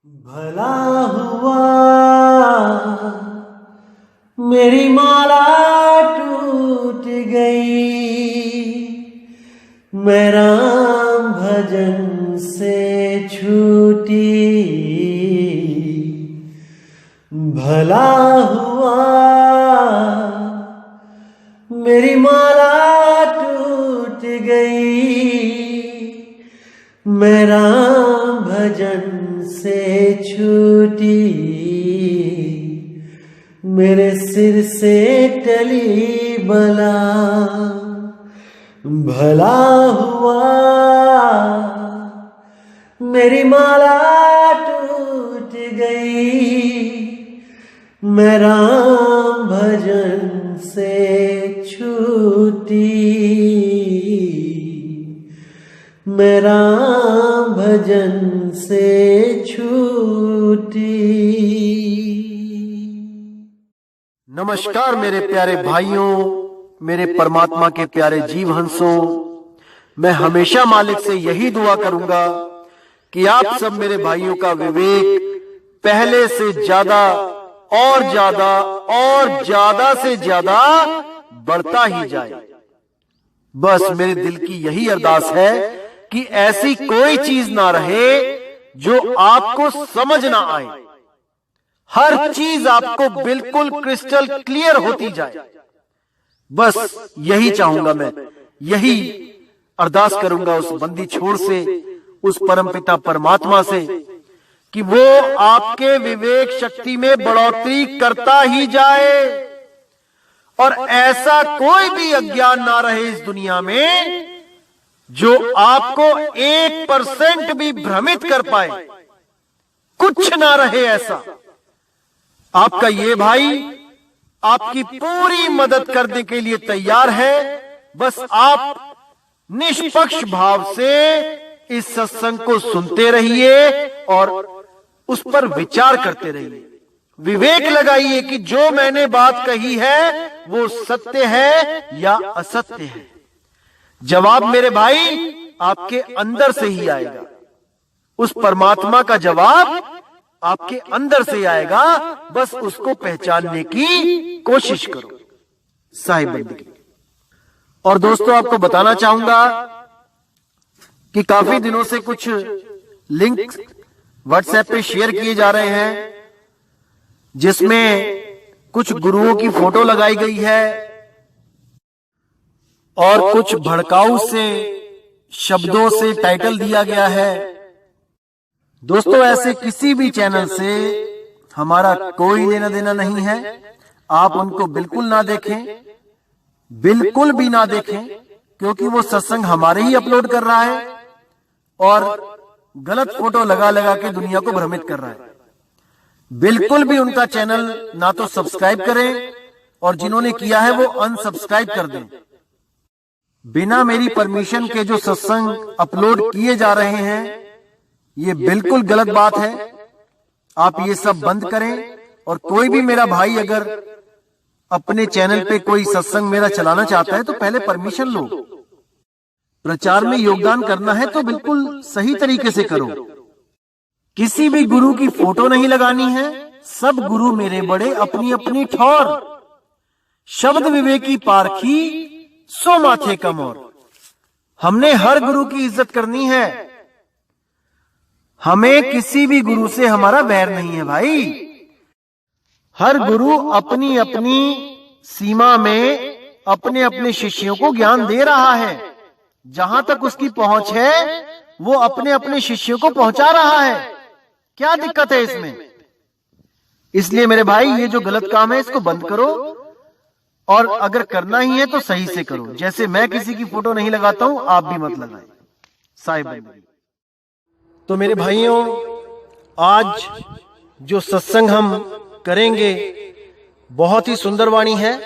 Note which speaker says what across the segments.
Speaker 1: भला हुआ मेरी माला टूट गई, मैं राम भजन से छूटी। भला हुआ मेरी माला टूट गई, मैं राम भजन से छूटी। मेरे सिर से टली बला, भला हुआ मेरी माला टूट गई, मैं राम भजन से छूटी। मैं राम भजन से छूटी।
Speaker 2: नमस्कार मेरे प्यारे भाइयों, मेरे परमात्मा के प्यारे जीव हंसों। मैं हमेशा मालिक से यही दुआ करूंगा कि आप सब मेरे भाइयों का विवेक पहले से ज्यादा और ज्यादा और ज्यादा से ज्यादा बढ़ता ही जाए। बस मेरे दिल की यही अरदास है कि ऐसी कोई चीज ना रहे जो आपको समझ ना आए। हर चीज आपको बिल्कुल क्रिस्टल क्लियर होती जाए। बस यही चाहूंगा मैं, यही अरदास करूंगा उस बंदी छोड़ से, उस परमपिता परमात्मा से कि वो आपके विवेक शक्ति में बढ़ोतरी करता ही जाए और ऐसा कोई भी अज्ञान ना रहे इस दुनिया में जो आपको 1% भी भ्रमित कर पाए। कुछ ना रहे ऐसा। आपका ये भाई आपकी पूरी मदद करने के लिए तैयार है। बस आप निष्पक्ष भाव से इस सत्संग को सुनते रहिए और उस पर विचार करते रहिए। विवेक लगाइए कि जो मैंने बात कही है वो सत्य है या असत्य है। जवाब मेरे भाई आपके अंदर से ही आएगा। उस परमात्मा का जवाब आपके अंदर से आएगा। बस उसको पहचानने की कोशिश करो। साहिब बंदगी। और दोस्तों, आपको बताना चाहूंगा कि काफी दिनों से कुछ लिंक व्हाट्सएप पे शेयर किए जा रहे हैं जिसमें कुछ गुरुओं की फोटो लगाई गई है और कुछ भड़काऊ से शब्दों से टाइटल दिया गया है। दोस्तों, ऐसे किसी भी चैनल से हमारा कोई लेना देना नहीं है। आप उनको बिल्कुल ना देखें, बिल्कुल भी ना देखें, क्योंकि वो सत्संग हमारे ही अपलोड कर रहा है और गलत फोटो लगा लगा के दुनिया को भ्रमित कर रहा है। बिल्कुल भी उनका चैनल ना तो सब्सक्राइब करें और जिन्होंने किया है वो अनसब्सक्राइब कर दें। बिना मेरी परमिशन के जो सत्संग अपलोड किए जा रहे हैं ये बिल्कुल गलत बात है। आप ये सब बंद करें। और कोई भी मेरा भाई अगर अपने चैनल पे कोई सत्संग मेरा चलाना चाहता है तो पहले परमिशन लो। प्रचार में योगदान करना है तो बिल्कुल सही तरीके से करो। किसी भी गुरु की फोटो नहीं लगानी है। सब गुरु मेरे बड़े अपनी अपनी ठौर। शब्द विवेकी पारखी सो माथे कम और। हमने हर गुरु की इज्जत करनी है। हमें किसी भी गुरु से हमारा वैर नहीं है भाई। हर गुरु अपनी अपनी सीमा में अपने अपने शिष्यों को ज्ञान दे रहा है। जहां तक उसकी पहुंच है वो अपने अपने शिष्यों को पहुंचा रहा है। क्या दिक्कत है इसमें? इसलिए मेरे भाई ये जो गलत काम है इसको बंद करो और अगर करना ही है तो सही से करो। जैसे मैं किसी की फोटो नहीं लगाता हूं, आप भी मत लगाएं। साहिब। तो मेरे भाइयों, आज जो सत्संग हम करेंगे बहुत ही सुंदर वाणी है।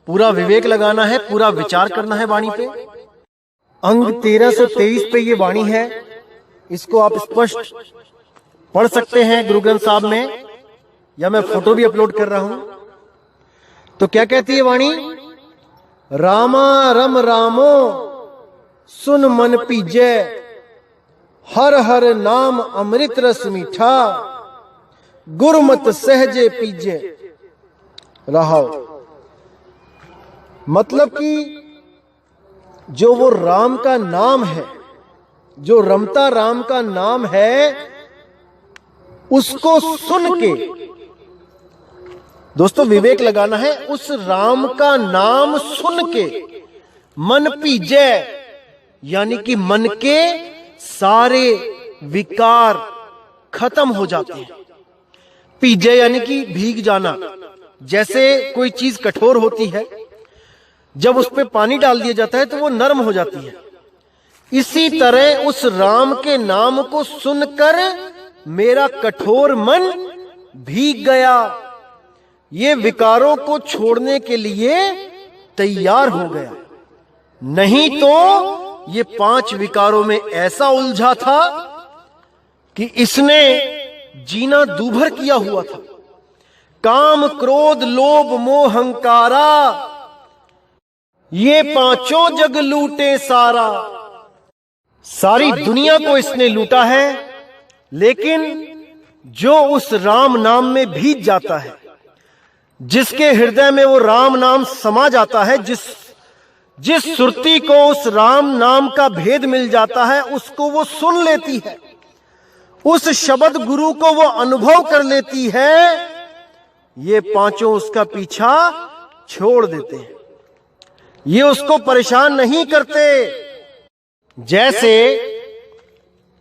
Speaker 2: पूरा विवेक लगाना है, पूरा विचार करना है वाणी पे। अंग 1323 पे ये वाणी है। इसको आप स्पष्ट पढ़ सकते हैं गुरु ग्रंथ साहब में, या मैं फोटो भी अपलोड कर रहा हूं। तो क्या कहती है वाणी? रामा रम रामो सुन मन पीजे, हर हर नाम अमृत रस मीठा, गुरमत सहजे पीजे रहाओ। मतलब कि जो वो राम का नाम है, जो रमता राम का नाम है, उसको सुन के दोस्तों विवेक लगाना है। उस राम का नाम सुन के मन पीजे, यानी कि मन के सारे विकार खत्म हो जाते हैं। पीजे यानी कि भीग जाना। जैसे कोई चीज कठोर होती है, जब उस पे पानी डाल दिया जाता है तो वो नरम हो जाती है। इसी तरह उस राम के नाम को सुनकर मेरा कठोर मन भीग गया, ये विकारों को छोड़ने के लिए तैयार हो गया। नहीं तो ये 5 विकारों में ऐसा उलझा था कि इसने जीना दूभर किया हुआ था। काम, क्रोध, लोभ, मोह, अहंकारा, ये 5 जग लूटे सारा। सारी दुनिया को इसने लूटा है, लेकिन जो उस राम नाम में भीग जाता है, जिसके हृदय में वो राम नाम समा जाता है, जिस सुरती को उस राम नाम का भेद मिल जाता है, उसको वो सुन लेती है, उस शब्द गुरु को वो अनुभव कर लेती है, ये 5 उसका पीछा छोड़ देते हैं। ये उसको परेशान नहीं करते। जैसे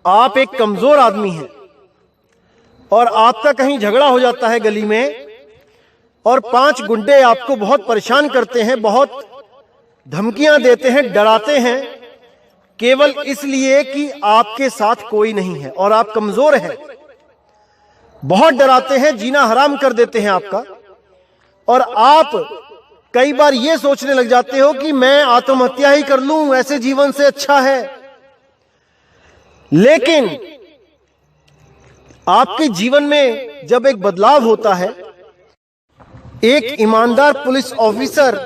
Speaker 2: आप एक कमजोर आदमी हैं और आपका कहीं झगड़ा हो जाता है गली में, और 5 गुंडे आपको बहुत परेशान करते हैं, बहुत धमकियां देते हैं, डराते हैं, केवल इसलिए कि आपके साथ कोई नहीं है और आप कमजोर हैं। बहुत डराते हैं, जीना हराम कर देते हैं आपका, और आप कई बार ये सोचने लग जाते हो कि मैं आत्महत्या ही कर लूं, ऐसे जीवन से अच्छा है। लेकिन आपके जीवन में जब एक बदलाव होता है, एक ईमानदार पुलिस ऑफिसर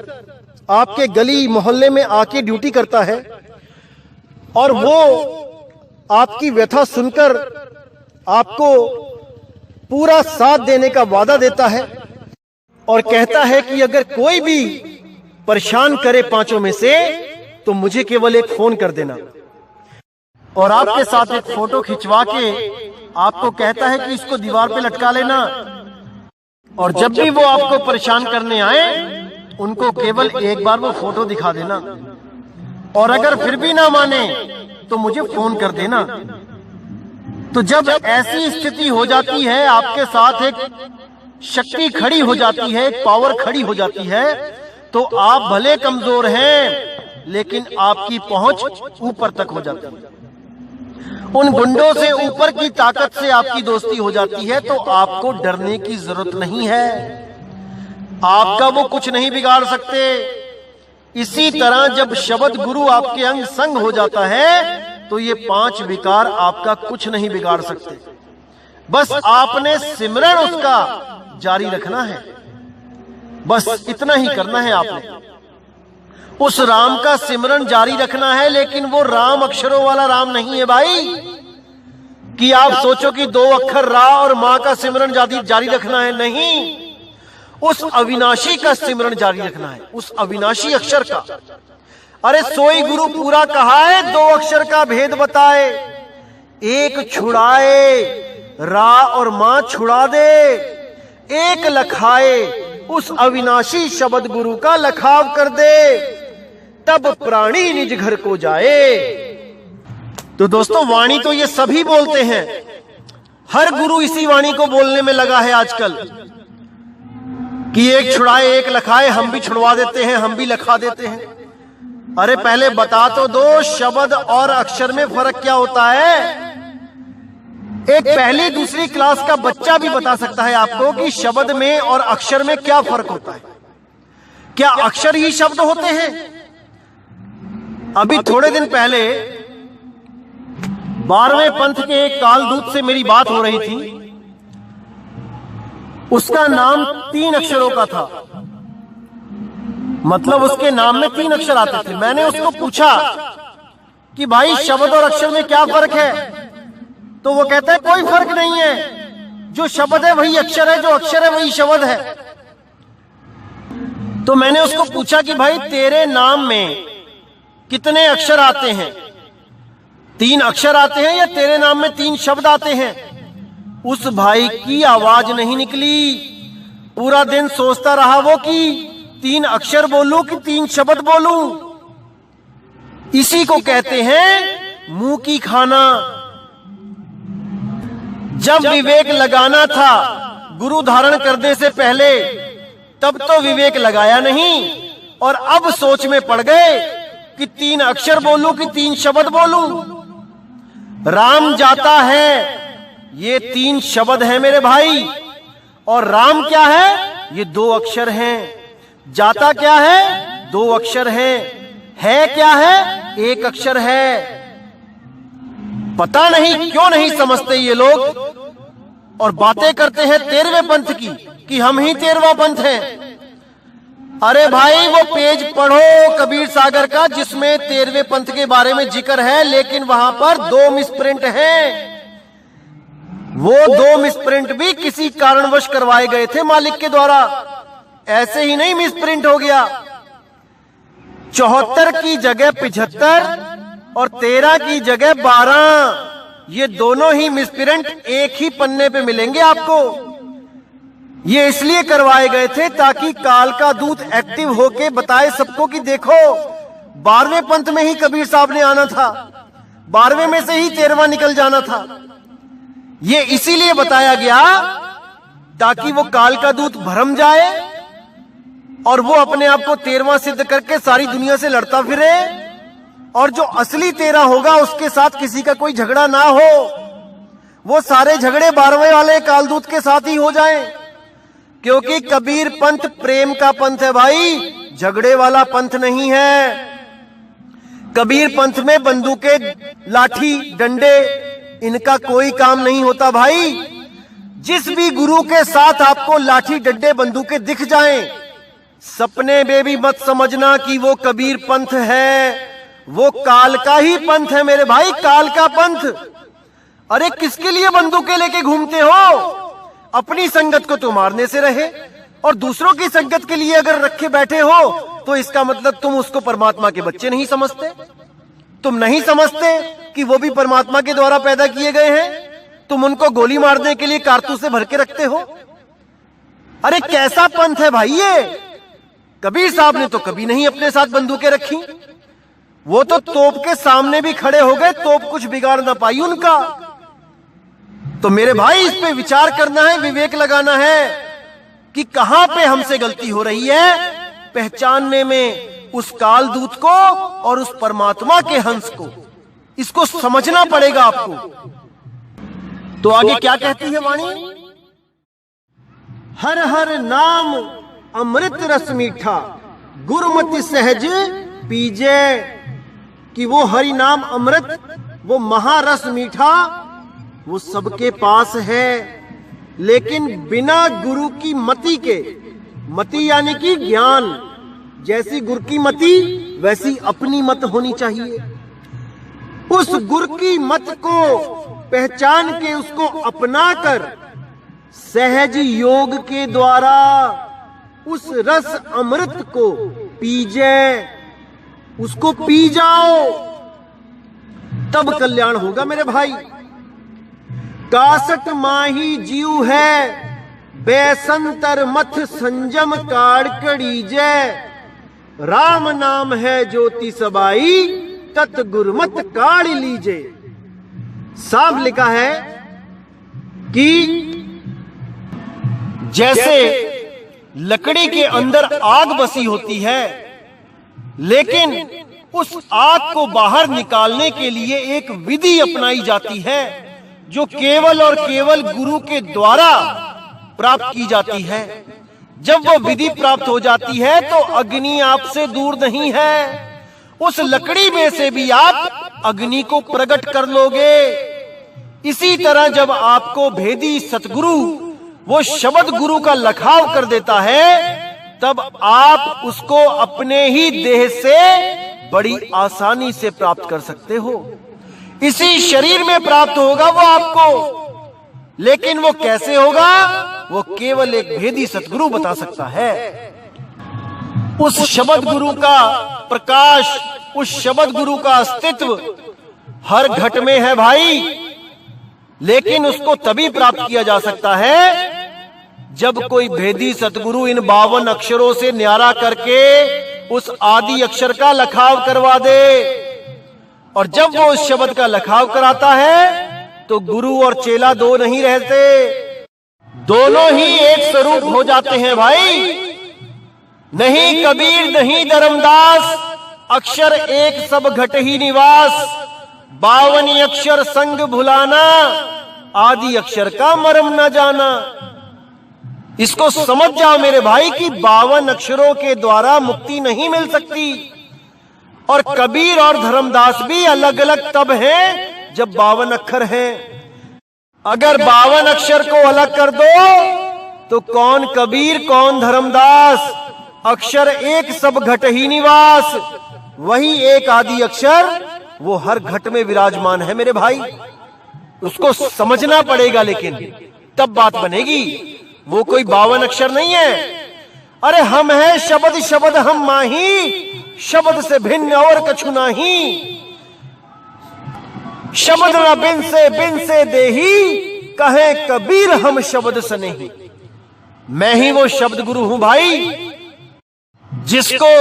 Speaker 2: आपके गली मोहल्ले में आके ड्यूटी करता है और वो आपकी व्यथा सुनकर आपको पूरा साथ देने का वादा देता है और कहता है कि अगर कोई भी परेशान करे 5 में से तो मुझे केवल एक फोन कर देना, और आपके साथ एक फोटो खिंचवा के आपको कहता है कि इसको दीवार पे लटका लेना, और जब भी वो आपको परेशान करने आए उनको केवल एक बार वो फोटो दिखा देना, और अगर फिर भी ना माने तो मुझे फोन कर देना। तो जब ऐसी स्थिति हो जाती है, आपके साथ एक शक्ति खड़ी हो जाती है, एक पावर खड़ी हो जाती है, तो आप भले कमजोर हैं लेकिन आपकी पहुंच ऊपर तक हो जाती है। उन गुंडों से ऊपर की ताकत से आपकी दोस्ती हो जाती है, तो आपको डरने की जरूरत नहीं है। आपका वो कुछ नहीं बिगाड़ सकते। इसी तरह जब शब्द गुरु आपके अंग संग हो जाता है तो ये 5 विकार आपका कुछ नहीं बिगाड़ सकते। बस आपने सिमरन उसका जारी रखना है, बस इतना ही करना है। आपने उस राम का सिमरन जारी रखना है, लेकिन वो राम अक्षरों वाला राम नहीं है भाई, कि आप सोचो कि 2 अक्षर रा और मां का सिमरन जारी रखना है। नहीं, उस अविनाशी का सिमरन जारी रखना है, उस अविनाशी अक्षर का। अरे सोई गुरु पूरा कहा है, 2 अक्षर का भेद बताए, एक छुड़ाए रा और मां छुड़ा दे, एक लखाए उस अविनाशी शब्द गुरु का लखाव कर दे, तब प्राणी निज घर को जाए। तो दोस्तों, वाणी तो ये सभी बोलते हैं, हर गुरु इसी वाणी को बोलने में लगा है आजकल कि एक छुड़ाए एक लखाए। हम भी छुड़वा देते हैं, हम भी लखा देते हैं। अरे पहले बता तो दो, शब्द और अक्षर में फर्क क्या होता है? एक पहली दूसरी क्लास का बच्चा भी बता सकता है आपको कि शब्द में और अक्षर में क्या फर्क होता है। क्या अक्षर ही शब्द होते हैं? अभी थोड़े दिन पहले 12वें पंथ के एक कालदूत से मेरी बात हो रही थी। उसका नाम 3 अक्षरों का था, मतलब उसके नाम में 3 अक्षर आते थे। मैंने उसको पूछा कि भाई शब्द और अक्षर में क्या फर्क है?
Speaker 3: तो वो कहता है कोई फर्क नहीं है, जो शब्द है वही अक्षर है, जो अक्षर है वही शब्द है। तो मैंने उसको पूछा कि भाई तेरे नाम में कितने अक्षर आते हैं, 3 अक्षर आते हैं या तेरे नाम में 3 शब्द आते हैं? उस भाई की आवाज नहीं निकली। पूरा दिन सोचता रहा वो कि 3 अक्षर बोलूं कि 3 शब्द बोलूं। इसी को कहते हैं मुंह की खाना। जब विवेक लगाना था गुरु धारण करने से पहले, तब तो विवेक लगाया नहीं, और अब सोच में पड़ गए कि 3 अक्षर बोलूं कि 3 शब्द बोलूं। राम जाता है, ये 3 शब्द हैं मेरे भाई, और राम क्या है? ये 2 अक्षर हैं। जाता क्या है? 2 अक्षर हैं। है क्या है? 1 अक्षर है। पता नहीं क्यों नहीं समझते ये लोग, और बातें करते हैं 13वें पंथ की, कि हम ही 13वां पंथ हैं। अरे भाई वो पेज पढ़ो कबीर सागर का जिसमें 13वें पंथ के बारे में जिक्र है, लेकिन वहां पर 2 मिसप्रिंट हैं। वो 2 मिसप्रिंट भी किसी कारणवश करवाए गए थे मालिक के द्वारा, ऐसे ही नहीं मिसप्रिंट हो गया। 74 की जगह 75 और 13 की जगह 12, ये दोनों ही मिसप्रिंट एक ही पन्ने पे मिलेंगे आपको। ये इसलिए करवाए गए थे ताकि काल का दूत एक्टिव होके बताए सबको कि देखो 12वें पंथ में ही कबीर साहब ने आना था, 12वें में से ही 13वां निकल जाना था। ये इसीलिए बताया गया ताकि वो काल का दूत भरम जाए और वो अपने आप को 13वां सिद्ध करके सारी दुनिया से लड़ता फिरे, और जो असली 13 होगा उसके साथ किसी का कोई झगड़ा ना हो। वो सारे झगड़े 12वें वाले कालदूत के साथ ही हो जाएं, क्योंकि कबीर पंथ प्रेम का पंथ है भाई, झगड़े वाला पंथ नहीं है। कबीर पंथ में बंदूकें, लाठी, डंडे, इनका कोई काम नहीं होता भाई। जिस भी गुरु के साथ आपको लाठी, डंडे, बंदूकें दिख जाएं, सपने में भी मत समझना कि वो कबीर पंथ है। वो काल का ही पंथ है मेरे भाई, काल का पंथ। अरे किसके लिए बंदूकें लेके घूमते हो? अपनी संगत को तो मारने से रहे, और दूसरों की संगत के लिए अगर रखे बैठे हो तो इसका मतलब तुम उसको परमात्मा के बच्चे नहीं समझते। तुम नहीं समझते कि वो भी परमात्मा के द्वारा पैदा किए गए हैं। तुम उनको गोली मारने के लिए कारतूस से भर के रखते हो। अरे कैसा पंथ है भाई ये? कबीर साहब ने तो कभी नहीं अपने साथ बंदूकें रखी। वो तो तोप के सामने भी खड़े हो गए, तोप कुछ बिगाड़ ना पाई उनका। तो मेरे भाई इस पे विचार करना है, विवेक लगाना है कि कहां पे हमसे गलती हो रही है, पहचानने में उस काल दूत को और उस परमात्मा के हंस को। इसको समझना पड़ेगा आपको। तो आगे क्या कहती है वाणी? हर हर नाम अमृत रस मीठा, गुरुमति सहज पीजे। कि वो हरि नाम अमृत, वो महारस मीठा, वो सबके पास है, लेकिन बिना गुरु की मति के, मति यानी कि ज्ञान, जैसी गुरु की मति वैसी अपनी मत होनी चाहिए। उस गुरु की मत को पहचान के उसको अपनाकर सहज योग के द्वारा उस रस अमृत को पीजे, उसको पी जाओ, तब कल्याण होगा मेरे भाई। कासट माही जीव है, बेसंतर मथ संजम काड़कड़ी जय। राम नाम है ज्योति सबाई, तत् गुरमत काढ़ लीजे। साफ लिखा है कि जैसे लकड़ी के अंदर आग बसी होती है, लेकिन उस आग को बाहर निकालने के लिए एक विधि अपनाई जाती है जो केवल और केवल गुरु के द्वारा प्राप्त की जाती है। जब वो विधि प्राप्त हो जाती है तो अग्नि आपसे दूर नहीं है, उस लकड़ी में से भी आप अग्नि को प्रकट कर लोगे। इसी तरह जब आपको भेदी सतगुरु वो शब्द गुरु का लखाव कर देता है, तब आप उसको अपने ही देह से बड़ी आसानी से प्राप्त कर सकते हो। इसी शरीर में प्राप्त होगा वो आपको। लेकिन वो कैसे होगा, वो केवल एक भेदी सतगुरु बता सकता है। उस शब्द गुरु का प्रकाश, उस शब्द गुरु का अस्तित्व हर घट में है भाई। लेकिन उसको तभी प्राप्त किया जा सकता है जब कोई भेदी सतगुरु इन 52 अक्षरों से न्यारा करके उस आदि अक्षर का लखाव करवा दे। और जब वो उस शब्द का लखाव कराता है तो गुरु और चेला दो नहीं रहते, दोनों ही एक स्वरूप हो जाते हैं भाई। नहीं कबीर नहीं धर्मदास, अक्षर एक सब घट ही निवास। 52 अक्षर संग भुलाना, आदि अक्षर का मरम न जाना। इसको समझ जाओ मेरे भाई कि 52 अक्षरों के द्वारा मुक्ति नहीं मिल सकती। और कबीर और धर्मदास भी अलग अलग तब हैं जब 52 अक्षर हैं। अगर 52 अक्षर को अलग कर दो तो कौन कबीर कौन धर्मदास। अक्षर एक सब घट ही निवास, वही एक आदि अक्षर वो हर घट में विराजमान है मेरे भाई। उसको समझना पड़ेगा, लेकिन तब बात बनेगी। वो कोई 52 अक्षर नहीं है। अरे हम है शब्द शब्द हम माही, शब्द से भिन्न और कछु नाही। शब्द न बिन से देही, कहे कबीर हम शब्द से नहीं। मैं ही वो शब्द गुरु हूं भाई, जिसको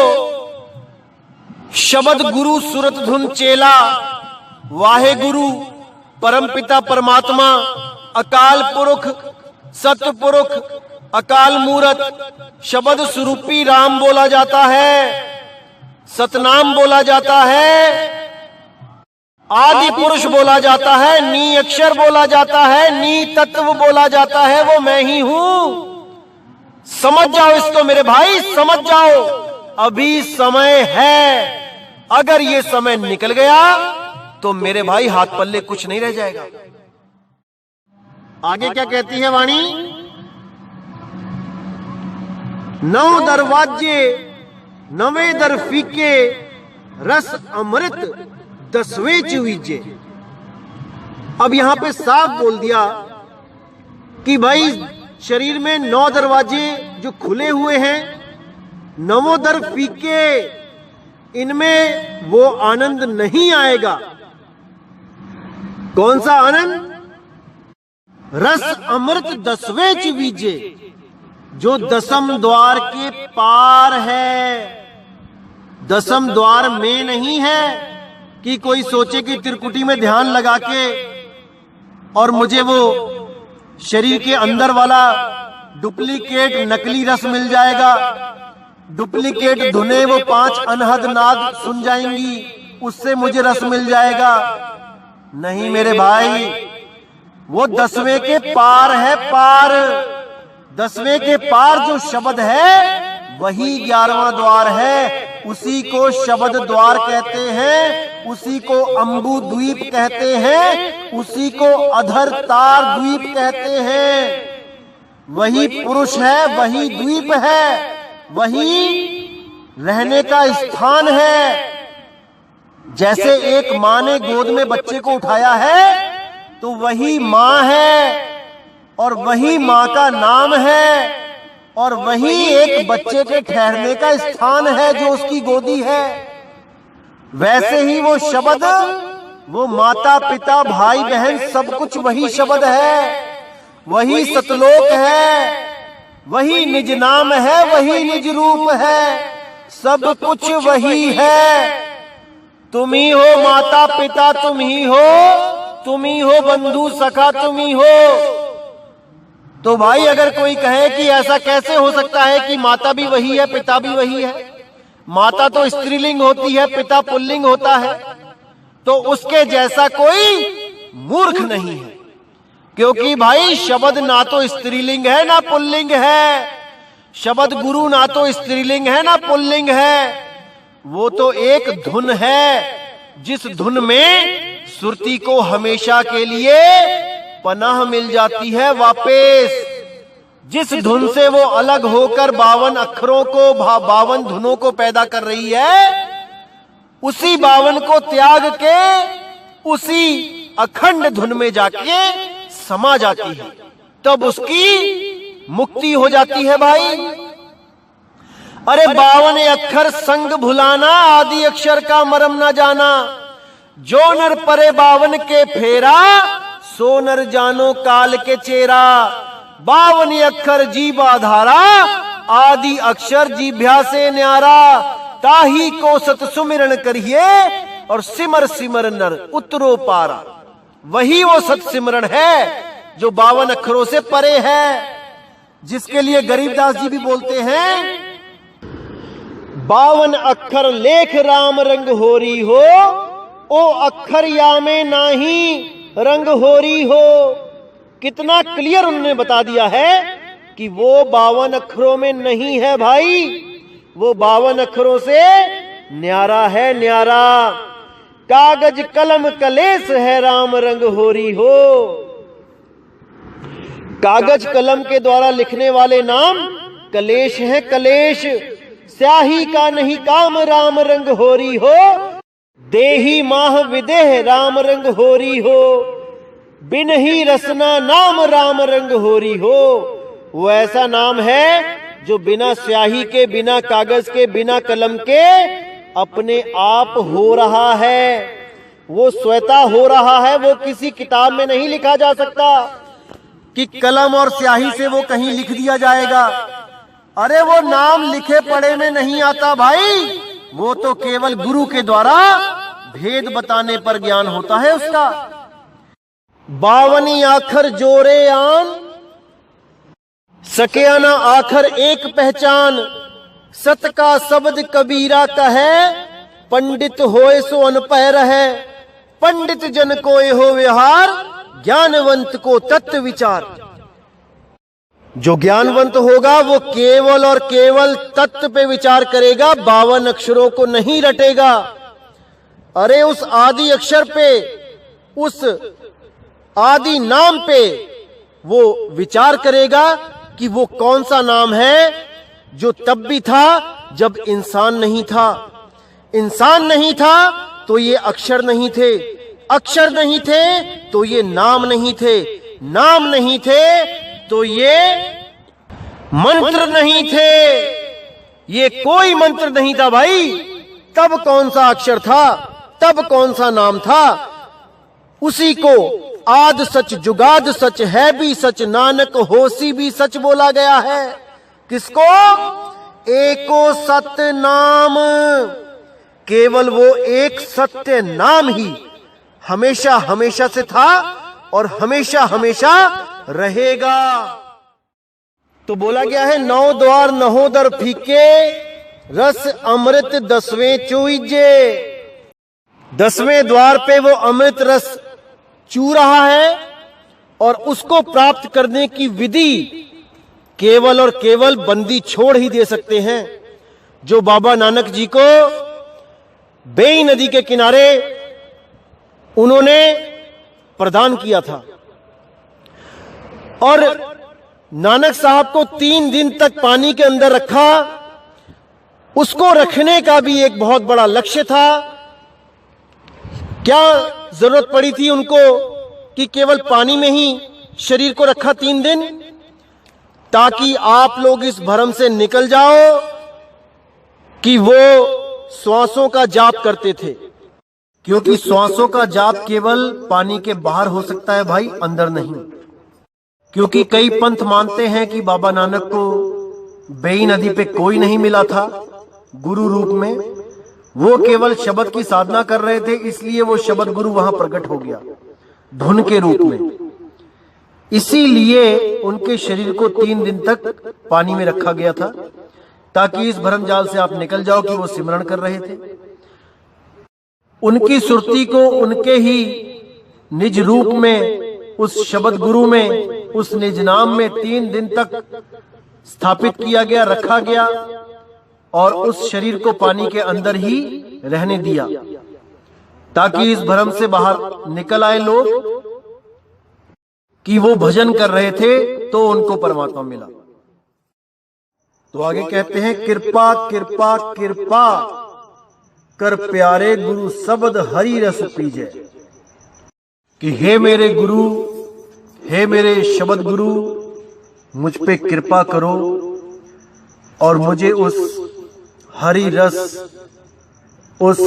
Speaker 3: शब्द गुरु सुरत धुन चेला, वाहे गुरु, परमपिता परमात्मा, अकाल पुरुष, सत्य पुरुष, अकाल मूरत, शब्द स्वरूपी राम बोला जाता है, सतनाम बोला जाता है, आदि पुरुष बोला जाता है, नी अक्षर बोला जाता है, नी तत्व बोला जाता है। वो मैं ही हूं। समझ जाओ इसको मेरे भाई, समझ जाओ। अभी समय है। अगर ये समय निकल गया तो मेरे भाई हाथ पल्ले कुछ नहीं रह जाएगा। आगे क्या कहती है वाणी? 9 दरवाजे नवे दर फीके, रस अमृत 10वें चुवीजे। अब यहां पे साफ बोल दिया कि भाई शरीर में 9 दरवाजे जो खुले हुए हैं, 9 दर फीके, इनमें वो आनंद नहीं आएगा। कौन सा आनंद? रस अमृत 10वें चुवीजे, जो 10म द्वार के पार है। 10म द्वार में नहीं है कि कोई सोचे कि त्रिकुटी में ध्यान लगा के और मुझे वो शरीर के अंदर वाला डुप्लीकेट नकली रस मिल जाएगा, डुप्लीकेट धुने वो 5 अनहद नाद सुन जाएंगी, उससे मुझे रस मिल जाएगा। नहीं मेरे भाई, वो 10वें के पार है, पार। 10वें के पार जो शब्द है वही 11वां द्वार है। उसी को शब्द द्वार कहते हैं, उसी को अम्बु द्वीप कहते हैं, उसी को अधर तार द्वीप कहते हैं। वही पुरुष है, वही द्वीप है, वही रहने का स्थान है। जैसे एक माँ ने गोद में बच्चे को उठाया है तो वही माँ है और वही माँ का नाम है और वही एक बच्चे के ठहरने का स्थान है जो उसकी गोदी है। वैसे ही वो शब्द, वो माता पिता भाई बहन सब कुछ वही शब्द है, वही सतलोक है, वही निज नाम है, वही निज रूप है, सब कुछ वही है। तुम ही हो माता पिता, तुम ही हो बंधु सखा, तुम ही हो। तो भाई अगर कोई कहे कि ऐसा कैसे हो सकता है कि माता भी वही है पिता भी वही है, माता तो स्त्रीलिंग होती है पिता पुल्लिंग होता है, तो उसके जैसा कोई मूर्ख नहीं है। क्योंकि भाई शब्द ना तो स्त्रीलिंग है ना पुल्लिंग है, शब्द गुरु ना तो स्त्रीलिंग है ना पुल्लिंग है, वो तो एक धुन है, जिस धुन में सुरती को हमेशा के लिए पनाह मिल जाती है वापस। जिस धुन से वो अलग होकर 52 अक्षरों को 52 धुनों को पैदा कर रही है, उसी 52 को त्याग के उसी अखंड धुन में जाके समा जाती है, तब उसकी मुक्ति हो जाती है भाई। अरे 52 अक्षर संग भुलाना, आदि अक्षर का मरम न जाना। जो नर परे 52 के फेरा, सो नर जानो काल के चेरा। 52 अक्षर जीवा धारा, आदि अक्षर जीभ्या से न्यारा। ताही को सत सुमिरन करिए, और सिमर सिमर नर उतरो पारा। वही वो सत सिमरन है जो 52 अक्षरों से परे है, जिसके लिए गरीबदास जी भी बोलते हैं 52 अक्षर लेख राम रंग होरी हो, ओ अक्षर या में नाही रंग होरी हो। कितना क्लियर उन्होंने बता दिया है कि वो 52 अक्षरों में नहीं है भाई, वो 52 अक्षरों से न्यारा है, न्यारा। कागज कलम कलेश है राम रंग होरी हो। कागज कलम के द्वारा लिखने वाले नाम कलेश हैं, कलेश। स्याही का नहीं काम राम रंग होरी हो, देही माह विदेह राम रंग होरी हो। बिन ही रसना नाम राम रंग होरी हो। वो ऐसा नाम है जो बिना स्याही के, बिना कागज के, बिना कलम के अपने आप हो रहा है। वो स्वतः हो रहा है, वो किसी किताब में नहीं लिखा जा सकता कि कलम और स्याही से वो कहीं लिख दिया जाएगा। अरे वो नाम लिखे पढ़े में नहीं आता भाई, वो तो केवल गुरु के द्वारा भेद बताने पर ज्ञान होता है उसका। 52 आखर जोरे आन, सके ना आखर एक पहचान। सत का शब्द कबीरा कहे, पंडित होए सो अनपढ़ रहे। पंडित जन को हो व्यवहार, ज्ञानवंत को तत्व विचार। जो ज्ञानवंत होगा वो केवल और केवल तत्व पे विचार करेगा, 52 अक्षरों को नहीं रटेगा। अरे उस आदि अक्षर पे, उस आदि नाम पे वो विचार करेगा कि वो कौन सा नाम है जो तब भी था जब इंसान नहीं था। इंसान नहीं था तो ये अक्षर नहीं थे, अक्षर नहीं थे तो ये नाम नहीं थे, नाम नहीं थे तो ये मंत्र नहीं थे। ये कोई मंत्र नहीं था भाई। तब कौन सा अक्षर था, तब कौन सा नाम था? उसी को आद सच जुगाद सच है भी सच, नानक होसी भी सच बोला गया है। किसको? एको सत्य नाम। केवल वो एक सत्य नाम ही हमेशा हमेशा से था और हमेशा हमेशा रहेगा। तो बोला गया है 9 द्वार नहोदर फीके, रस अमृत 10वें चूइजे। 10वें द्वार पे वो अमृत रस चू रहा है और उसको प्राप्त करने की विधि केवल और केवल बंदी छोड़ ही दे सकते हैं, जो बाबा नानक जी को बेई नदी के किनारे उन्होंने प्रदान किया था। और नानक साहब को 3 दिन तक पानी के अंदर रखा। उसको रखने का भी एक बहुत बड़ा लक्ष्य था। क्या जरूरत पड़ी थी उनको कि केवल पानी में ही शरीर को रखा 3 दिन? ताकि आप लोग इस भ्रम से निकल जाओ कि वो श्वासों का जाप करते थे, क्योंकि श्वासों का जाप केवल पानी के बाहर हो सकता है भाई, अंदर नहीं। क्योंकि कई पंथ मानते हैं कि बाबा नानक को बेई नदी पे कोई नहीं मिला था गुरु रूप में, वो केवल शब्द की साधना कर रहे थे, इसलिए वो शब्द गुरु वहां प्रकट हो गया धुन के रूप में। इसीलिए उनके शरीर को 3 दिन तक पानी में रखा गया था, ताकि इस भ्रम जाल से आप निकल जाओ कि वो सिमरण कर रहे थे। उनकी सुरती को उनके ही निज रूप में, उस शब्द गुरु में, उस निज नाम में 3 दिन तक स्थापित किया गया, रखा गया और उस शरीर को पानी के अंदर ही रहने दिया, ताकि इस भ्रम से बाहर निकल आए लोग कि वो भजन कर रहे थे तो उनको परमात्मा मिला। तो आगे कहते हैं, कृपा कृपा कृपा कर प्यारे गुरु शब्द हरि रस पीजे। कि हे मेरे गुरु, हे मेरे शब्द गुरु, मुझ पे कृपा करो और मुझे उस हरि रस, उस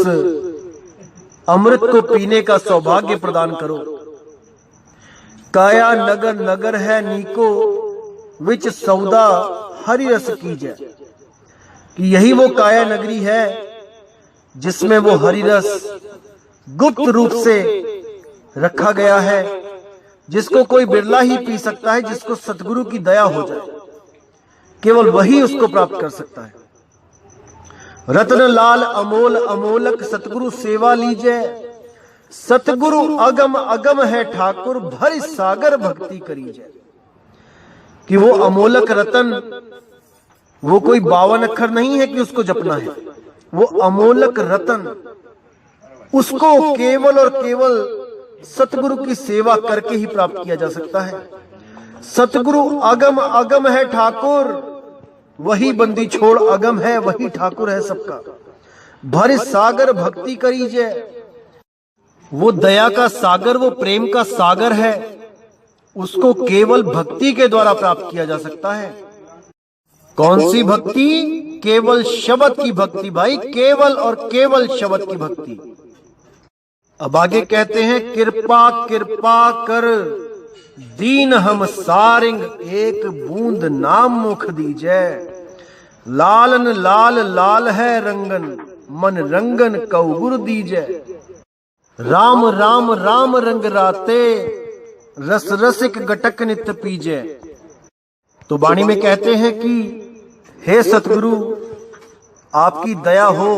Speaker 3: अमृत को पीने का सौभाग्य प्रदान करो। काया नगर नगर है नीको, विच सौदा हरि रस कीजै। कि यही वो काया नगरी है जिसमें वो हरि रस गुप्त रूप से रखा गया है, जिसको कोई बिरला ही पी सकता है, जिसको सतगुरु की दया हो जाए, केवल वही उसको प्राप्त कर सकता है। रत्न लाल अमोल अमोलक सतगुरु सेवा लीजिए। सतगुरु अगम अगम है ठाकुर, भर सागर भक्ति करीजै। कि वो अमोलक रतन, वो कोई 52 अक्षर नहीं है कि उसको जपना है। वो अमोलक रतन, उसको केवल और केवल सतगुरु की सेवा करके ही प्राप्त किया जा सकता है। सतगुरु अगम अगम है ठाकुर, वही बंदी छोड़ अगम है, वही ठाकुर है सबका। भर सागर भक्ति करीजै। वो दया का सागर, वो प्रेम का सागर है, उसको केवल भक्ति के द्वारा प्राप्त किया जा सकता है। कौन सी भक्ति? केवल शब्द की भक्ति भाई, केवल और केवल शब्द की भक्ति। अब आगे कहते हैं, कृपा कृपा कर दीन हम सारिंग, एक बूंद नाम मुख दीजै। लालन लाल लाल है रंगन, मन रंगन कऊ गुरु दीजै। राम राम राम रंग राते, रस रसिक गटक नित पीजै। तो वाणी में कहते हैं कि हे सतगुरु, आपकी दया हो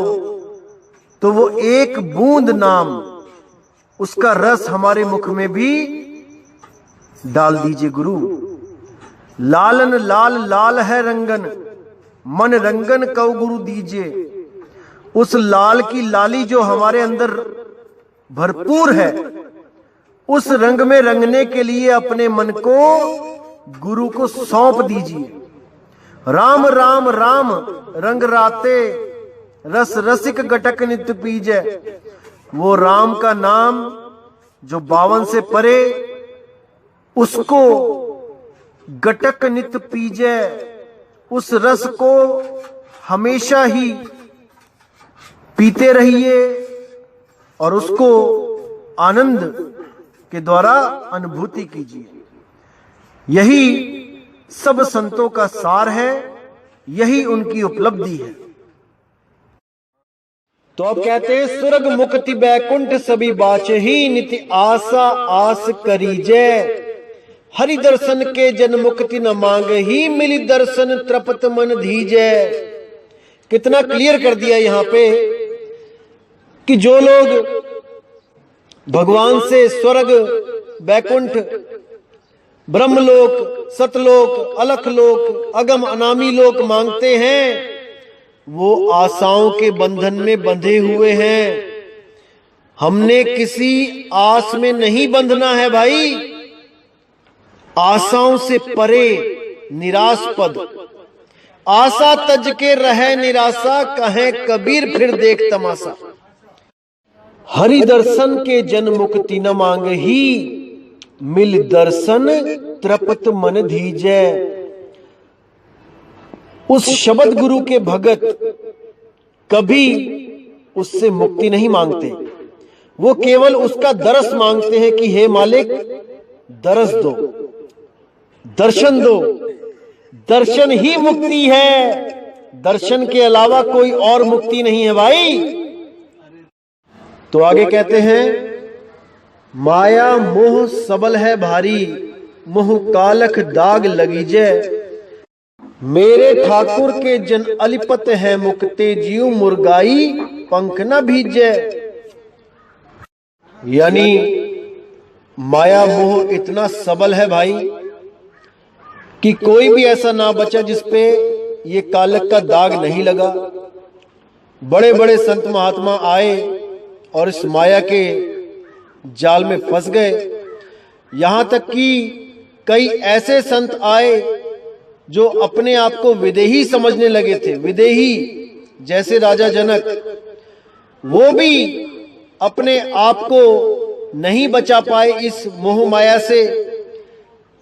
Speaker 3: तो वो एक बूंद नाम, उसका रस हमारे मुख में भी डाल दीजिए गुरु। लालन लाल लाल है रंगन, मन रंगन कऊ गुरु दीजिए। उस लाल की लाली जो हमारे अंदर भरपूर है, उस रंग में रंगने के लिए अपने मन को गुरु को सौंप दीजिए। राम राम राम रंग राते, रस रसिक गटक नित पीजै। वो राम का नाम जो 52 से परे, उसको गटक नित पीजै। उस रस को हमेशा ही पीते रहिए और उसको आनंद के द्वारा अनुभूति कीजिए। यही सब संतों का सार है, यही उनकी उपलब्धि है। तो अब कहते हैं, स्वर्ग मुक्ति बैकुंठ सभी बाचही, नित्य आशा आस करीजै। हरि दर्शन के जन मुक्ति न मांग ही, मिली दर्शन तृपत मन धीजै। कितना क्लियर कर दिया यहां पे कि जो लोग भगवान से स्वर्ग, बैकुंठ, ब्रह्मलोक, सतलोक, अलखलोक, अगम अनामी लोक मांगते हैं, वो आशाओं के बंधन में बंधे हुए हैं। हमने किसी आस में नहीं बंधना है भाई। आशाओं से परे, निराशपद। आशा तज के रहे निराशा, कहे कबीर फिर देख तमाशा। हरि दर्शन के जन मुक्ति न मांग ही, मिल दर्शन तृपत मन धीजै। उस शब्द गुरु के भगत कभी उससे मुक्ति नहीं मांगते, वो केवल उसका दरस मांगते हैं कि हे मालिक दरस दो, दर्शन दो। दर्शन ही मुक्ति है, दर्शन के अलावा कोई और मुक्ति नहीं है भाई। तो आगे कहते हैं, माया मोह सबल है भारी, मोह कालख दाग लगीजै। मेरे ठाकुर के जन अलिपत है मुक्ते, जीव मुर्गाई पंख न भीजै। यानी माया मोह इतना सबल है भाई कि कोई भी ऐसा ना बचा जिसपे ये कालक का दाग नहीं लगा। बड़े बड़े संत महात्मा आए और इस माया के जाल में फंस गए। यहां तक कि कई ऐसे संत आए जो अपने आप को विदेही समझने लगे थे। विदेही जैसे राजा जनक, वो भी अपने आप को नहीं बचा पाए इस मोह माया से।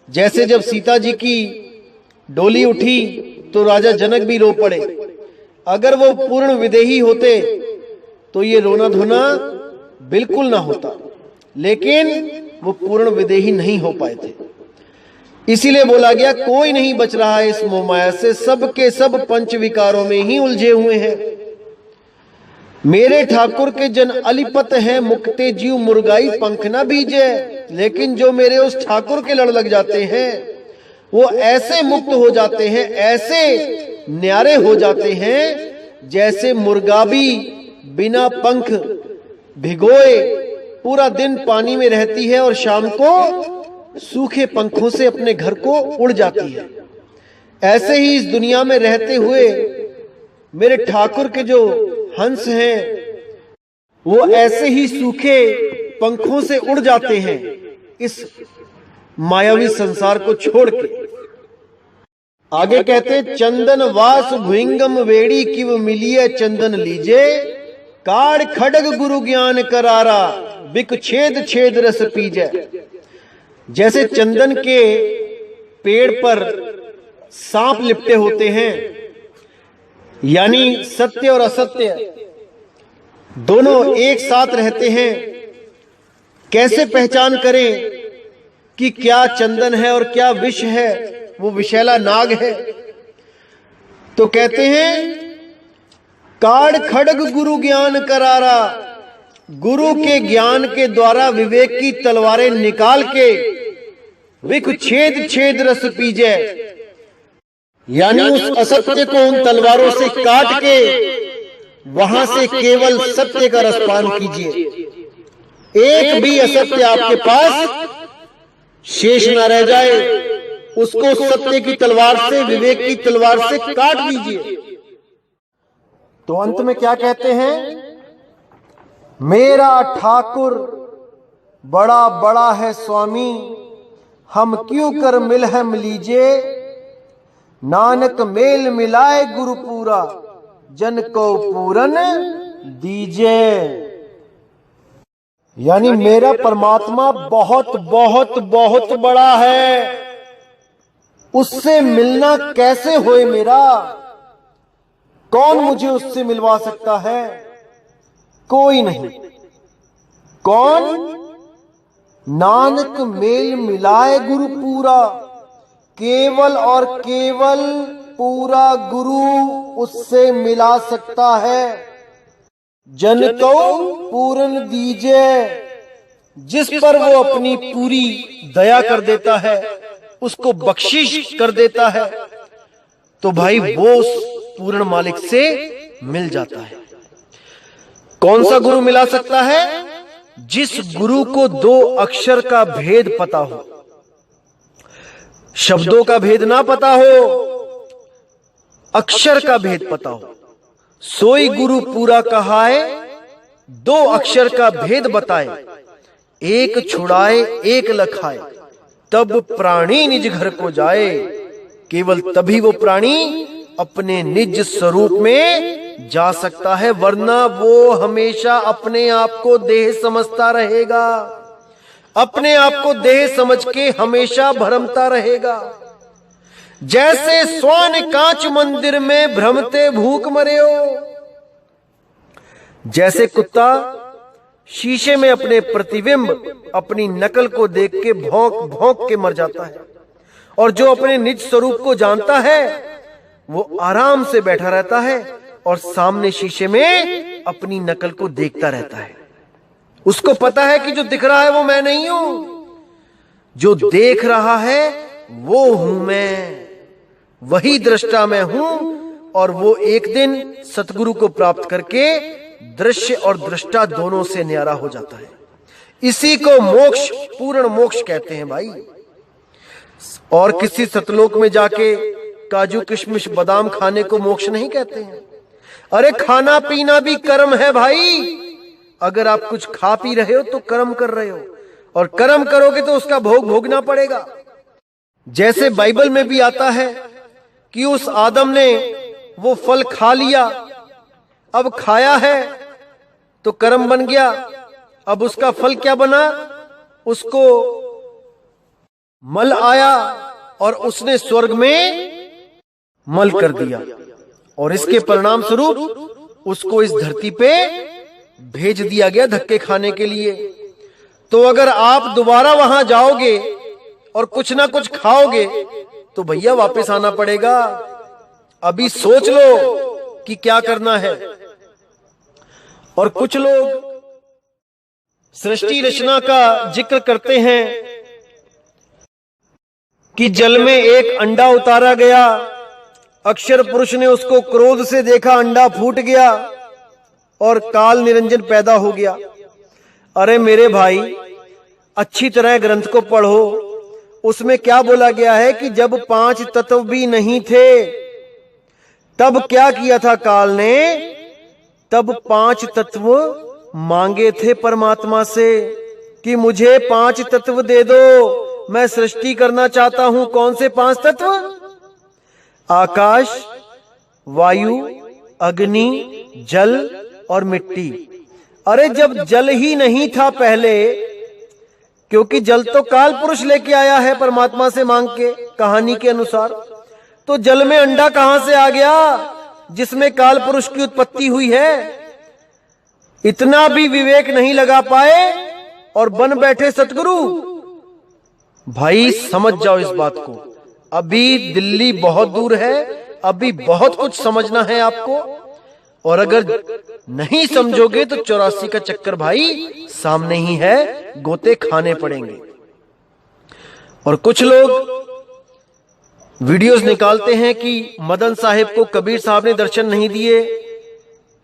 Speaker 3: जैसे जब सीता जी की डोली उठी तो राजा जनक भी रो पड़े। अगर वो पूर्ण विदेही होते तो ये रोना धोना बिल्कुल ना होता, लेकिन वो पूर्ण विदेही नहीं हो पाए थे। इसीलिए बोला गया कोई नहीं बच रहा है इस मोह माया से, सब के सब पंच विकारों में ही उलझे हुए हैं। मेरे ठाकुर के जन अलिपत है, मुक्ते जीव मुर्गाई पंख न बीजे। लेकिन जो मेरे उस ठाकुर के लड़ लग जाते हैं वो ऐसे मुक्त हो जाते हैं, ऐसे न्यारे हो जाते हैं जैसे मुर्गा भी बिना पंख भिगोए पूरा दिन पानी में रहती है और शाम को सूखे पंखों से अपने घर को उड़ जाती है। ऐसे ही इस दुनिया में रहते हुए मेरे ठाकुर के जो हंस हैं वो ऐसे ही सूखे पंखों से उड़ जाते हैं इस मायावी संसार को छोड़ के। आगे कहते चंदन वास भुइंगम वेड़ी किव मिलिए चंदन लीजे, काड़ खड़ग गुरु ज्ञान करारा बिक छेद छेद रस पीजे। जैसे चंदन के पेड़ पर सांप लिपटे होते हैं, यानी सत्य और असत्य दोनों एक साथ रहते हैं। कैसे पहचान करें कि क्या चंदन है और क्या विष है, वो विषैला नाग है? तो कहते हैं काड़ खड़ग गुरु ज्ञान करारा, गुरु के ज्ञान के द्वारा विवेक की तलवारें निकाल के विख छेद छेद रस पीजे, यानी उस असत्य को उन तलवारों से काट के वहां से केवल सत्य का रसपान कीजिए। एक भी असत्य आपके पास शेष न रह जाए, उसको सत्य की तलवार से, विवेक की तलवार से काट दीजिए। तो अंत में क्या कहते हैं? मेरा ठाकुर बड़ा बड़ा है स्वामी, हम क्यों कर मिल है मिलीजे। नानक मेल मिलाए गुरु पूरा, जन को पूरन दीजे। यानी मेरा परमात्मा बहुत बहुत बहुत बड़ा है, उससे मिलना कैसे होए मेरा? कौन मुझे उससे मिलवा सकता है? कोई नहीं। कौन? नानक मेल मिलाए गुरु पूरा, केवल और केवल पूरा गुरु उससे मिला सकता है। जन को पूर्ण दीजे, जिस पर वो अपनी पूरी दया कर देता है, उसको बख्शिश कर देता है, तो भाई वो उस पूर्ण मालिक से मिल जाता है। कौन सा गुरु मिला सकता है? जिस गुरु को दो अक्षर का भेद पता हो, शब्दों का भेद ना पता हो, अक्षर का भेद पता हो। सोई गुरु पूरा कहाए, दो अक्षर का भेद बताए, एक छुड़ाए एक लखाए, तब प्राणी निज घर को जाए। केवल तभी वो प्राणी अपने निज स्वरूप में जा सकता है, वरना वो हमेशा अपने आप को देह समझता रहेगा, अपने आप को देह समझ के हमेशा भ्रमता रहेगा। जैसे स्वान कांच मंदिर में भ्रमते भूख मरे हो। जैसे कुत्ता शीशे में अपने प्रतिबिंब, अपनी नकल को देख के भौंक भौंक के मर जाता है, और जो अपने निज स्वरूप को जानता है वो आराम से बैठा रहता है और सामने शीशे में अपनी नकल को देखता रहता है। उसको पता है कि जो दिख रहा है वो मैं नहीं हूं, जो देख रहा है वो हूं मैं, वही दृष्टा मैं हूं। और वो एक दिन सतगुरु को प्राप्त करके दृश्य और दृष्टा दोनों से न्यारा हो जाता है। इसी को मोक्ष, पूर्ण मोक्ष कहते हैं भाई। और किसी सतलोक में जाके काजू किशमिश बादाम खाने को मोक्ष नहीं कहते हैं। अरे खाना पीना भी कर्म है भाई। अगर आप कुछ खा पी रहे हो तो कर्म कर रहे हो, और कर्म करोगे तो उसका भोग भोगना पड़ेगा। जैसे बाइबल में भी आता है कि उस आदम ने वो फल खा लिया, अब खाया है तो कर्म बन गया, अब उसका फल क्या बना? उसको मल आया और उसने स्वर्ग में मल कर दिया, और इसके परिणाम स्वरूप उसको इस धरती पे भेज दिया गया धक्के खाने के लिए। तो अगर आप दोबारा वहां जाओगे और कुछ ना कुछ खाओगे तो भैया वापस आना पड़ेगा। अभी सोच लो कि क्या करना है। और कुछ लोग सृष्टि रचना का जिक्र करते हैं कि जल में एक अंडा उतारा गया, अक्षर पुरुष ने उसको क्रोध से देखा, अंडा फूट गया और काल निरंजन पैदा हो गया। अरे मेरे भाई, अच्छी तरह ग्रंथ को पढ़ो। उसमें क्या बोला गया है कि जब 5 तत्व भी नहीं थे तब क्या किया था काल ने? तब 5 तत्व मांगे थे परमात्मा से कि मुझे 5 तत्व दे दो, मैं सृष्टि करना चाहता हूं। कौन से 5 तत्व? आकाश, वायु, अग्नि, जल और मिट्टी। अरे जब जल ही नहीं था पहले, क्योंकि जल तो काल पुरुष लेके आया है परमात्मा से मांग के, कहानी के अनुसार, तो जल में अंडा कहां से आ गया जिसमें काल पुरुष की उत्पत्ति हुई है? इतना भी विवेक नहीं लगा पाए और बन बैठे सतगुरु। भाई समझ जाओ इस बात को। अभी दिल्ली बहुत दूर है, अभी बहुत कुछ समझना है आपको, और अगर नहीं समझोगे तो 84 का चक्कर भाई सामने ही है, गोते खाने पड़ेंगे। और कुछ लोग वीडियोस निकालते हैं कि मदन साहिब को कबीर साहब ने दर्शन नहीं दिए,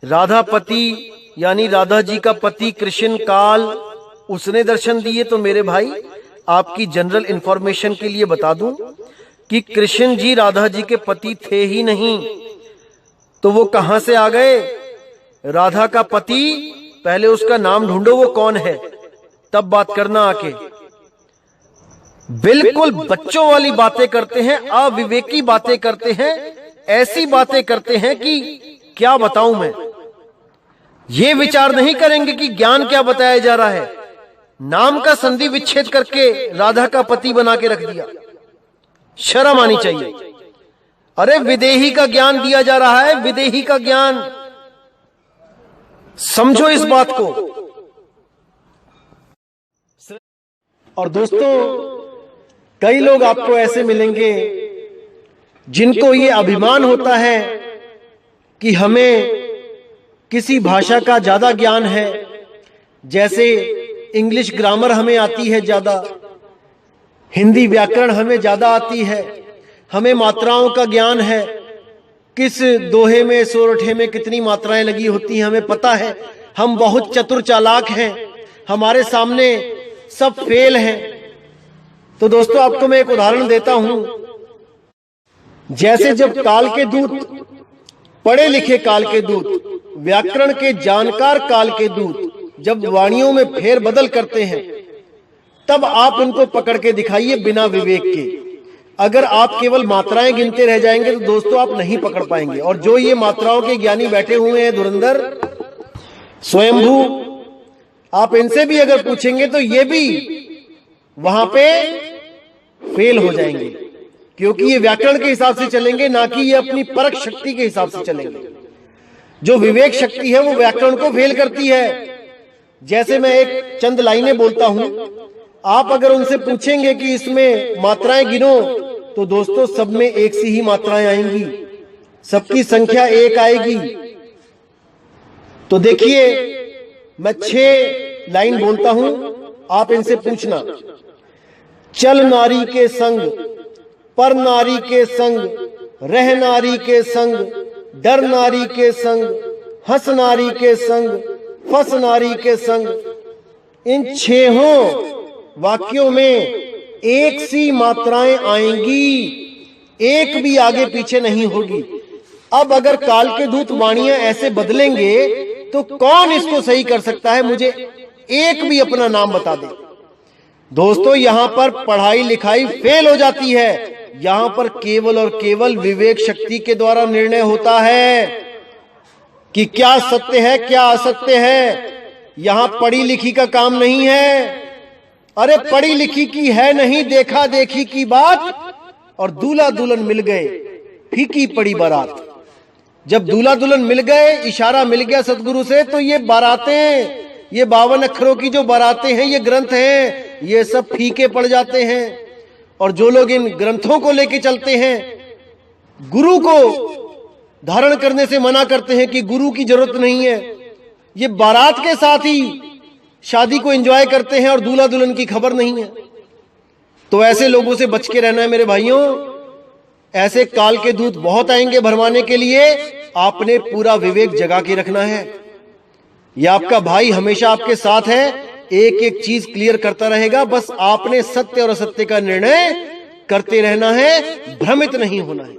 Speaker 3: राधा पति यानी राधा जी का पति कृष्ण काल उसने दर्शन दिए। तो मेरे भाई, आपकी जनरल इंफॉर्मेशन के लिए बता दूं कि कृष्ण जी राधा जी के पति थे ही नहीं, तो वो कहां से आ गए? राधा का पति, पहले उसका नाम ढूंढो, वो कौन है, तब बात करना आके। बिल्कुल बच्चों वाली बातें करते हैं, अविवेकी बातें करते हैं, ऐसी बातें करते हैं कि क्या बताऊं मैं। ये विचार नहीं करेंगे कि ज्ञान क्या बताया जा रहा है। नाम का संधि विच्छेद करके राधा का पति बना के रख दिया, शर्म आनी चाहिए। अरे विदेही का ज्ञान दिया जा रहा है, विदेही का ज्ञान, समझो इस बात को। और दोस्तों, कई लोग आपको ऐसे मिलेंगे जिनको ये अभिमान होता है कि हमें किसी भाषा का ज्यादा ज्ञान है। जैसे इंग्लिश ग्रामर हमें आती है ज्यादा, हिंदी व्याकरण हमें ज्यादा आती है, हमें मात्राओं का ज्ञान है, किस दोहे में सोरठे में कितनी मात्राएं लगी होती हैं हमें पता है, हम बहुत चतुर चालाक हैं, हमारे सामने सब फेल हैं। तो दोस्तों, आपको मैं एक उदाहरण देता हूं। जैसे जब काल के दूत, पढ़े लिखे काल के दूत, व्याकरण के जानकार काल के दूत जब वाणियों में फेर बदल करते हैं, तब आप उनको पकड़ के दिखाइए बिना विवेक के। अगर आप केवल मात्राएं गिनते रह जाएंगे तो दोस्तों आप नहीं पकड़ पाएंगे। और जो ये मात्राओं के ज्ञानी बैठे हुए हैं, धुरंधर, स्वयंभू, आप इनसे भी अगर पूछेंगे तो ये भी वहां पे फेल हो जाएंगे, क्योंकि ये व्याकरण के हिसाब से चलेंगे, ना कि ये अपनी परख शक्ति के हिसाब से चलेंगे। जो विवेक शक्ति है वो व्याकरण को फेल करती है। जैसे मैं एक चंद लाइनें बोलता हूं, आप अगर उनसे पूछेंगे कि इसमें मात्राएं गिनो, तो दोस्तों सब में एक सी ही मात्राएं आएंगी, सबकी संख्या एक आएगी। तो देखिए, मैं 6 लाइन बोलता हूं, आप इनसे पूछना। चल नारी के संग, पर नारी के संग, रह नारी के संग, डर नारी के संग, हंस नारी के संग, फंस नारी के संग। इन 6 वाक्यों में एक सी मात्राएं आएंगी, एक भी आगे पीछे नहीं होगी। अब अगर काल के दूत वाणियां ऐसे बदलेंगे तो कौन इसको सही कर सकता है? मुझे एक भी अपना नाम बता दे। दोस्तों, यहां पर पढ़ाई लिखाई फेल हो जाती है। यहां पर केवल और केवल विवेक शक्ति के द्वारा निर्णय होता है कि क्या सत्य है, क्या असत्य है। यहां पढ़ी लिखी का काम नहीं है। अरे पढ़ी लिखी की है नहीं देखा देखी की बात, और दूल्हा दुल्हन मिल गए फीकी पड़ी बारात। जब दूल्हा दुल्हन मिल गए, इशारा मिल गया सतगुरु से, तो ये बारातें, ये 52 अक्षरों की जो बारातें हैं, ये ग्रंथ हैं, ये सब फीके पड़ जाते हैं। और जो लोग इन ग्रंथों को लेके चलते हैं, गुरु को धारण करने से मना करते हैं कि गुरु की जरूरत नहीं है, ये बारात के साथ ही शादी को एंजॉय करते हैं और दूल्हा दुल्हन की खबर नहीं है। तो ऐसे लोगों से बच के रहना है मेरे भाइयों। ऐसे काल के दूत बहुत आएंगे भरमाने के लिए, आपने पूरा विवेक जगा के रखना है। यह आपका भाई हमेशा आपके साथ है, एक एक चीज क्लियर करता रहेगा, बस आपने सत्य और असत्य का निर्णय करते रहना है, भ्रमित नहीं होना है।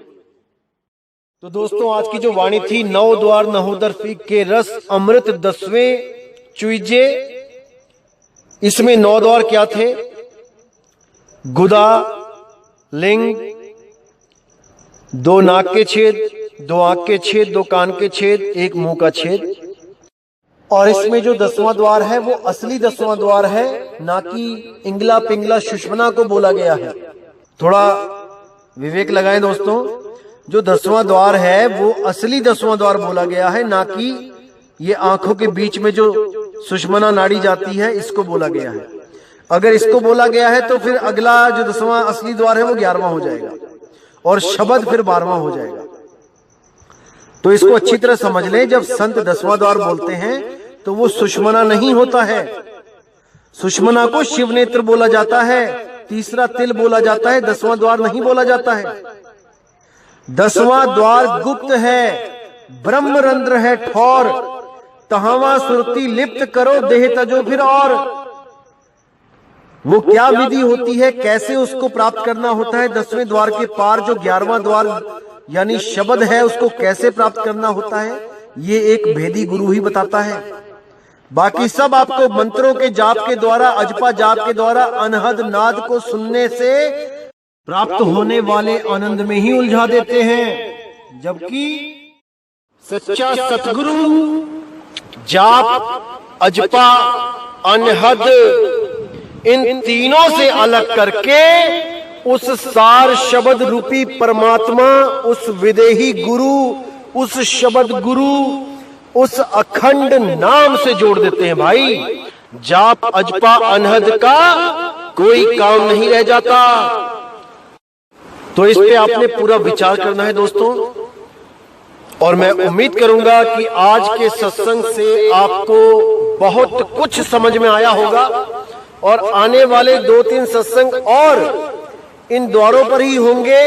Speaker 3: तो दोस्तों, आज की जो वाणी थी, 9 द्वार नहोदर फीक के रस अमृत 10वें चुईजे। इसमें 9 द्वार क्या थे? गुदा, लिंग, 2 नाक के छेद, 2 आंख के छेद, 2 कान के छेद, 1 मुंह का छेद। और इसमें जो 10वां द्वार है वो असली 10वां द्वार है, ना कि इंगला पिंगला सुषमना को बोला गया है। थोड़ा विवेक लगाएं दोस्तों, जो 10वां द्वार है वो असली 10वां द्वार बोला गया है, ना कि ये आंखों के बीच में जो सुषमना नाड़ी जाती है इसको बोला गया है। अगर इसको बोला गया है तो फिर अगला जो 10वां असली द्वार है वो 11वां हो जाएगा और शब्द फिर 12वां हो जाएगा। तो इसको अच्छी तरह समझ लें, जब संत 10वां द्वार बोलते हैं तो वो सुषमना नहीं होता है। सुषमना को शिव नेत्र बोला जाता है, तीसरा तिल बोला जाता है, 10वां द्वार नहीं बोला जाता है। 10वां द्वार गुप्त है, ब्रह्मरंध्र है ठौर, तहावा सुरती लिप्त करो देह तजो फिर। और वो क्या विधि होती है, कैसे उसको प्राप्त करना होता है? 10वें द्वार के पार जो 11वां द्वार यानी शब्द है, उसको कैसे प्राप्त करना होता है, ये एक भेदी गुरु ही बताता है। बाकी सब आपको मंत्रों के जाप के द्वारा, अजपा जाप के द्वारा, अनहद नाद को सुनने से प्राप्त होने वाले आनंद में ही उलझा देते हैं। जबकि सच्चा सतगुरु जाप, अजपा, अनहद, इन तीनों से अलग करके उस सार शब्द रूपी परमात्मा, उस विदेही गुरु, उस शब्द गुरु, उस अखंड नाम से जोड़ देते हैं भाई। जाप, अजपा, अनहद का कोई काम नहीं रह जाता। तो इस पे आपने पूरा विचार करना है दोस्तों, और मैं उम्मीद करूंगा कि आज के सत्संग से आपको बहुत कुछ समझ में आया होगा, और आने वाले 2-3 सत्संग और इन द्वारों पर ही होंगे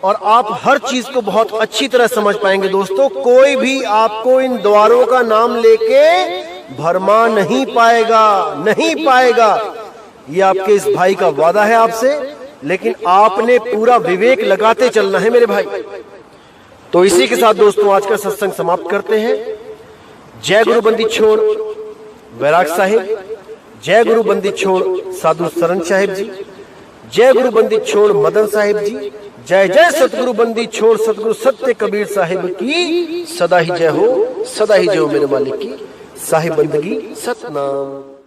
Speaker 3: और आप हर चीज को बहुत अच्छी तरह समझ पाएंगे दोस्तों। कोई भी आपको इन द्वारों का नाम लेके भरमा नहीं पाएगा, नहीं पाएगा। ये आपके इस भाई का वादा है आपसे, लेकिन आपने पूरा विवेक लगाते चलना है मेरे भाई। तो इसी के साथ दोस्तों आज का सत्संग समाप्त करते हैं। जय गुरु बंदी छोड़ वैराग साहिब, जय गुरु बंदी छोड़ साधु सरन साहिब जी, जय गुरु बंदी छोड़ मदन साहिब जी, जय जय सतगुरु बंदी छोड़ सतगुरु सत्य कबीर साहिब की सदा ही जय हो, सदा ही जय हो मेरे मालिक की। साहिब बंदगी सतनाम।